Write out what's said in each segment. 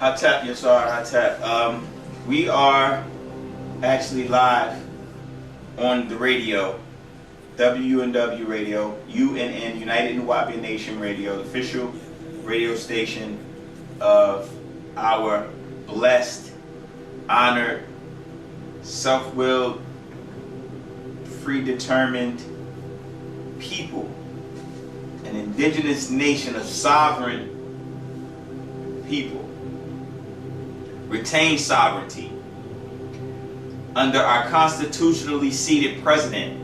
Hot tap, yes sir, hot tap. We are actually live on the radio, WUNW Radio, UNN, United Nuwaupian Nation Radio, the official radio station of our blessed, honored, self-willed, free-determined people, an indigenous nation of sovereign people, retain sovereignty under our constitutionally seated president,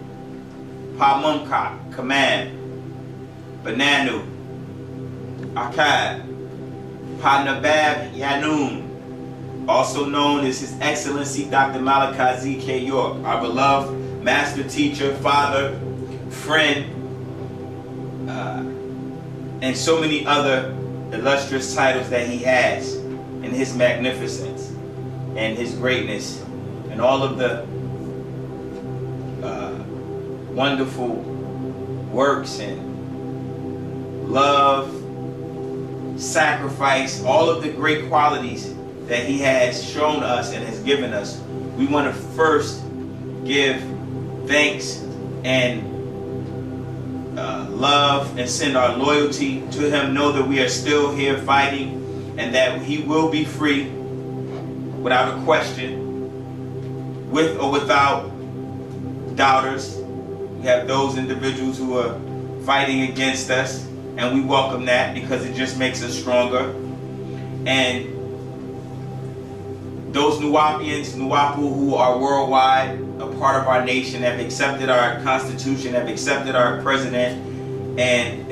Pamumka, Command, Bananu, Akkad, Panabab Yanun, also known as His Excellency Dr. Malachi Z.K. York, our beloved master teacher, father, friend, and so many other illustrious titles that he has in his magnificence and his greatness and all of the wonderful works and love, sacrifice, all of the great qualities that he has shown us and has given us. We want to first give thanks and love and send our loyalty to him. Know that we are still here fighting and that he will be free without a question, with or without doubters. We have those individuals who are fighting against us, and we welcome that because it just makes us stronger. And those Nuwaupians, Nuwaupu, who are worldwide, a part of our nation, have accepted our constitution, have accepted our president, and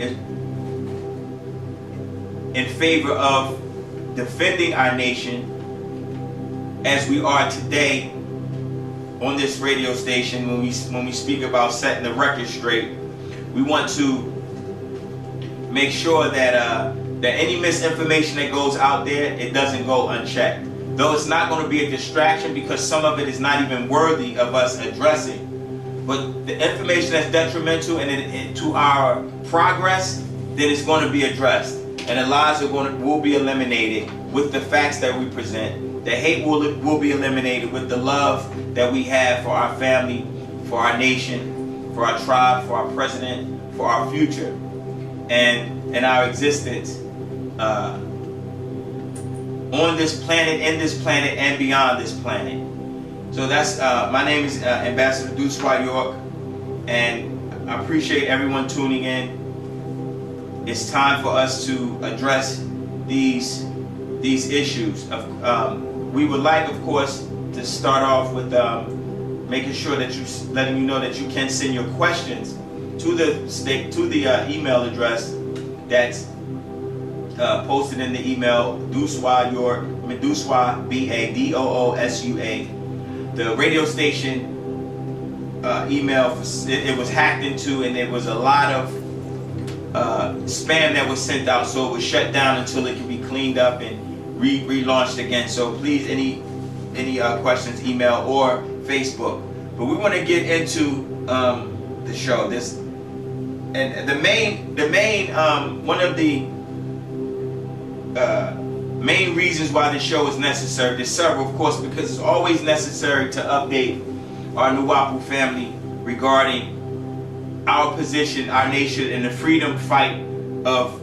in favor of defending our nation as we are today on this radio station. When we speak about setting the record straight, we want to make sure that that any misinformation that goes out there, it doesn't go unchecked. Though it's not going to be a distraction because some of it is not even worthy of us addressing. But the information that's detrimental and to our progress, then it's going to be addressed. And the lies will be eliminated with the facts that we present. The hate will be eliminated with the love that we have for our family, for our nation, for our tribe, for our president, for our future, and our existence on this planet, in this planet, and beyond this planet. So that's my name is Ambassador Doosua York, and I appreciate everyone tuning in. It's time for us to address these issues. We would like, of course, to start off with making sure that letting you know that you can send your questions to the email address that's posted in the email, Doosua York, Doosua, B-A-D-O-O-S-U-A. The radio station email, it was hacked into, and there was a lot of spam that was sent out, so it was shut down until it can be cleaned up and relaunched again. So please, any questions, email or Facebook. But we want to get into the show. And the main one of the main reasons why this show is necessary. There's several, of course, because it's always necessary to update our Nuwaupu family regarding our position, our nation, and the freedom fight of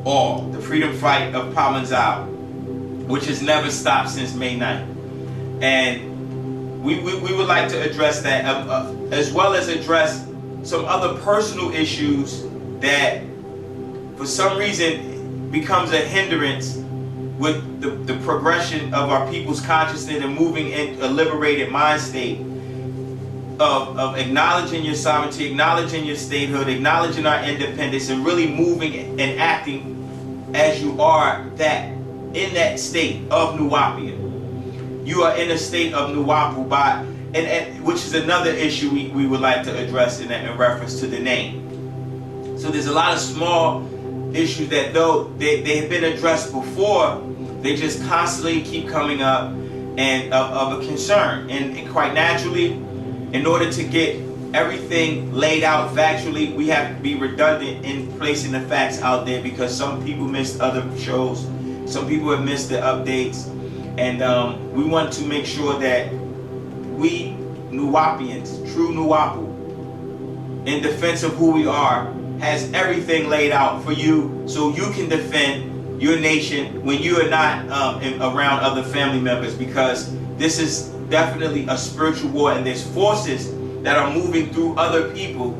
all. The freedom fight of Pamanzao, which has never stopped since May 9th. And we would like to address that, as well as address some other personal issues that for some reason becomes a hindrance with the progression of our people's consciousness and moving in a liberated mind state of acknowledging your sovereignty, acknowledging your statehood, acknowledging our independence, and really moving and acting as you are that in that state of Nuwaupian. You are in a state of Nuwaupu, which is another issue we would like to address in reference to the name. So there's a lot of small issues that, though they have been addressed before, they just constantly keep coming up and of a concern. And quite naturally, in order to get everything laid out factually, we have to be redundant in placing the facts out there, because some people missed other shows Some people have missed the updates, and we want to make sure that we Nuwaupians, true Nuwaupu, in defense of who we are, has everything laid out for you so you can defend your nation when you are not around other family members, because this is definitely a spiritual war, and there's forces that are moving through other people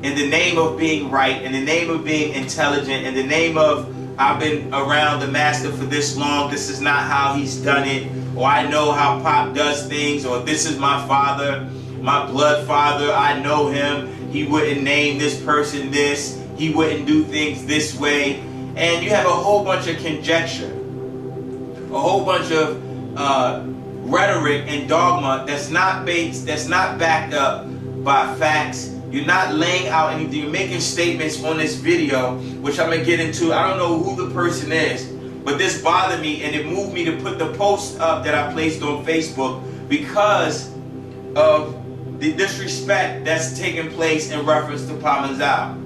in the name of being right, in the name of being intelligent, in the name of I've been around the master for this long, this is not how he's done it, or I know how Pop does things, or this is my father, my blood father, I know him, he wouldn't name this person this, he wouldn't do things this way. And you have a whole bunch of conjecture, a whole bunch of rhetoric and dogma that's not based, that's not backed up by facts. You're not laying out anything. You're making statements on this video, which I'm going to get into. I don't know who the person is, but this bothered me, and it moved me to put the post up that I placed on Facebook because of the disrespect that's taking place in reference to Pamanzao.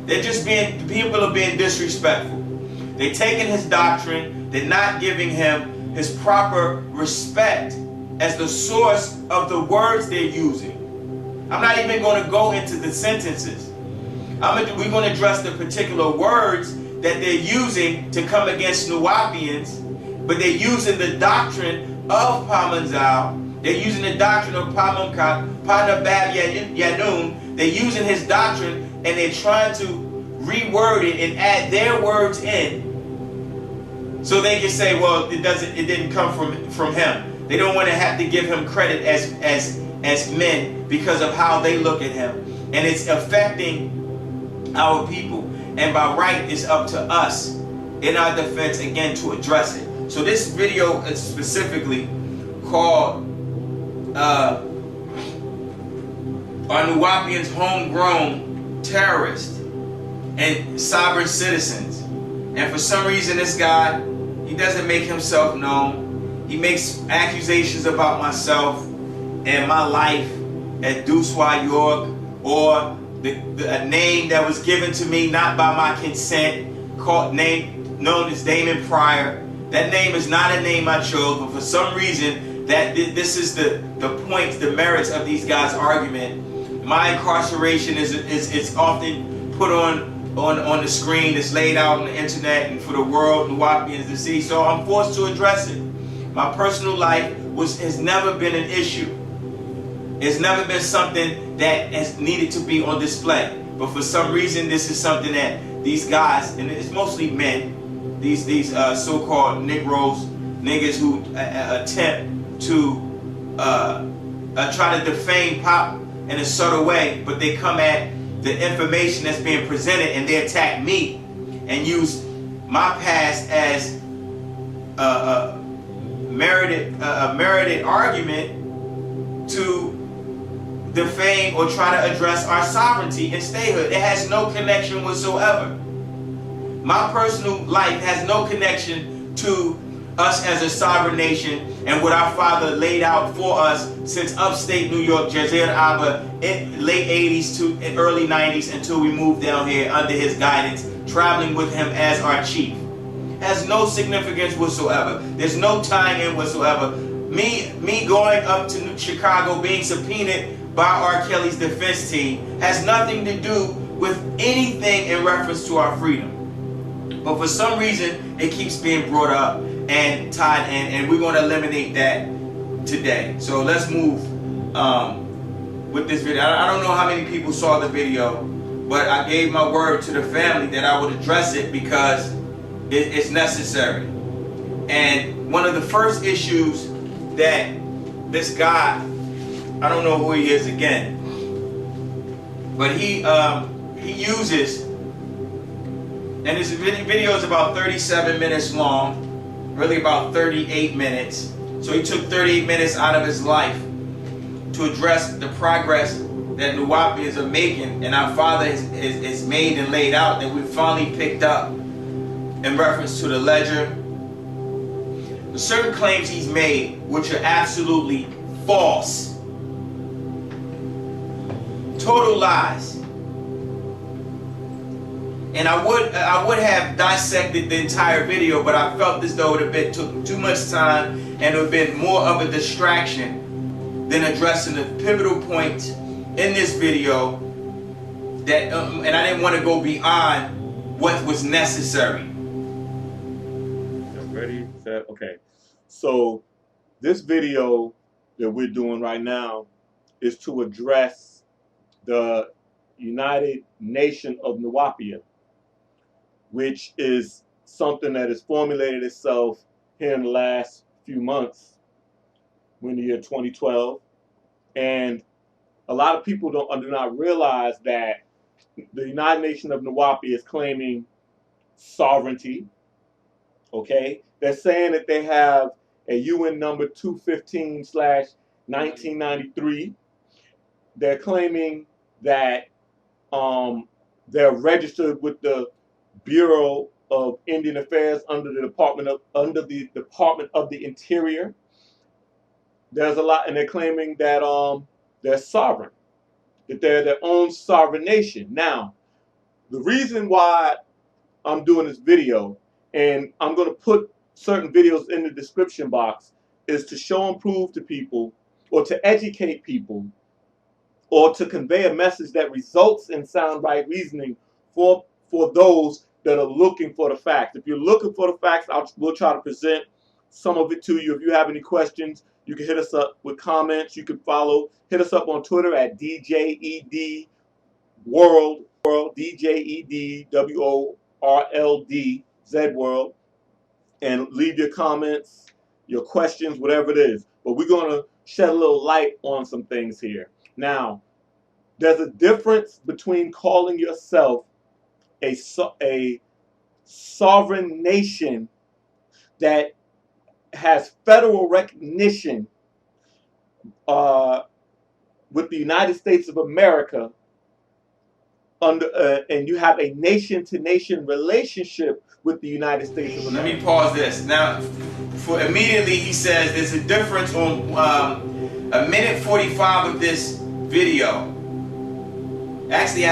They're just being, people are being disrespectful. They're taking his doctrine. They're not giving him his proper respect as the source of the words they're using. I'm not even going to go into the sentences. We're going to address the particular words that they're using to come against Nuwaupians, but they're using the doctrine of Pamanzao. They're using the doctrine of Panabab Yanun. They're using his doctrine, and they're trying to reword it and add their words in, so they can say, well, it didn't come from him. They don't want to have to give him credit as men because of how they look at him, and it's affecting our people. And by right, it's up to us in our defense again to address it. So this video is specifically called "Are Nuwaupians homegrown terrorists and sovereign citizens?" And for some reason, this guy, he doesn't make himself known. He makes accusations about myself and my life at Doosua, York, or a name that was given to me not by my consent, known as Damon Pryor. That name is not a name I chose, but for some reason, this is the point, the merits of these guys' argument. My incarceration is often put on the screen, it's laid out on the internet and for the world, Nuwaupians to see, so I'm forced to address it. My personal life has never been an issue. It's never been something that has needed to be on display. But for some reason, this is something that these guys, and it's mostly men, these so-called Negroes, niggas who attempt to try to defame Pop in a subtle way, but they come at the information that's being presented and they attack me and use my past as a merited argument to defame or try to address our sovereignty and statehood. It has no connection whatsoever. My personal life has no connection to us as a sovereign nation and what our father laid out for us since upstate New York, Jazeera Abba, in late 80s to early 90s until we moved down here under his guidance, traveling with him as our chief. Has no significance whatsoever. There's no tying in whatsoever. Me going up to Chicago, being subpoenaed by R. Kelly's defense team, has nothing to do with anything in reference to our freedom. But for some reason, it keeps being brought up and tied in, and we're going to eliminate that today. So let's move with this video. I don't know how many people saw the video, but I gave my word to the family that I would address it because it's necessary. And one of the first issues that this guy, I don't know who he is again, but he uses, and his video is about 37 minutes long, really about 38 minutes. So he took 38 minutes out of his life to address the progress that Nuwaupians are making, and our father has made and laid out, that we finally picked up in reference to the ledger. The certain claims he's made, which are absolutely false. Total lies. And I would have dissected the entire video, but I felt as though it took too much time and it would have been more of a distraction than addressing the pivotal point in this video that and I didn't want to go beyond what was necessary. Ready, set, okay. So this video that we're doing right now is to address the United Nation of Nuwaupian, which is something that has formulated itself here in the last few months, in the year 2012. And a lot of people do not realize that the United Nation of Nuwaupian is claiming sovereignty. Okay, they're saying that they have a UN number 215/1993. They're claiming that they're registered with the Bureau of Indian Affairs under the Department of the Interior. There's a lot, and they're claiming that they're sovereign, that they're their own sovereign nation. Now, the reason why I'm doing this video, and I'm going to put certain videos in the description box, is to show and prove to people, or to educate people, or to convey a message that results in sound right reasoning for those that are looking for the facts. If you're looking for the facts, we'll try to present some of it to you. If you have any questions, you can hit us up with comments. You can hit us up on Twitter at DJED World, DJED WORLD Z World, and leave your comments, your questions, whatever it is. But we're going to shed a little light on some things here. Now, there's a difference between calling yourself a sovereign nation that has federal recognition with the United States of America, and you have a nation-to-nation relationship with the United States of America. Let me pause this. Now, immediately he says there's a difference on a minute 45 of this video. Actually,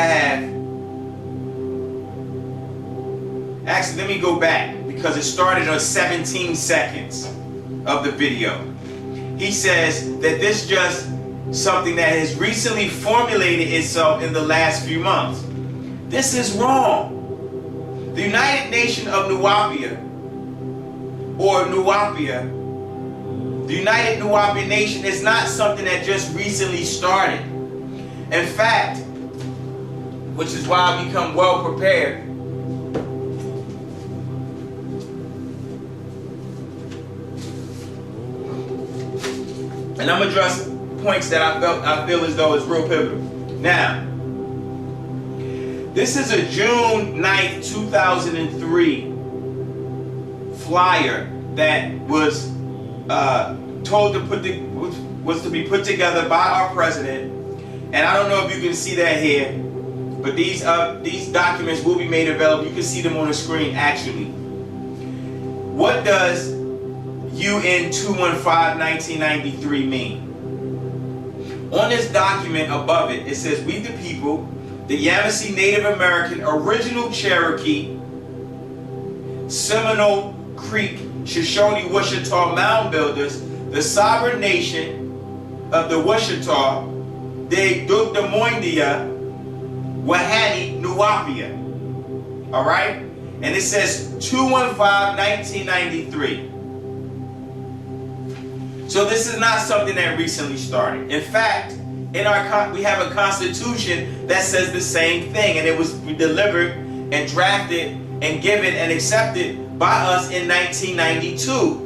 let me go back because it started on 17 seconds of the video. He says that this is just something that has recently formulated itself in the last few months. This is wrong. The United Nation of Nuwaupian, or Nuwaupia, the United Nuwaupian Nation is not something that just recently started. In fact, which is why I become well prepared. And I'm addressing points that I feel as though is real pivotal. Now, this is a June 9th, 2003 flyer that was told to was to be put together by our president. And I don't know if you can see that here, but these documents will be made available. You can see them on the screen actually. What does UN 215/1993 mean? On this document above it, it says, "We the people, the Yamasee Native American, Original Cherokee, Seminole Creek, Shoshone, Wichita Mound Builders, the sovereign nation of the Wichita, de Dukdamoindia, Wahani, Nuwaupian." All right? And it says 215/1993. So this is not something that recently started. In fact, we have a constitution that says the same thing, and it was delivered and drafted and given and accepted by us in 1992.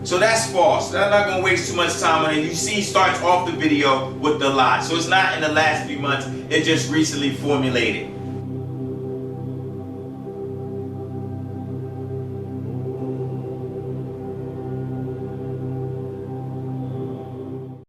So that's false. I'm not going to waste too much time on it. You see, he starts off the video with the lie. So it's not in the last few months. It just recently formulated.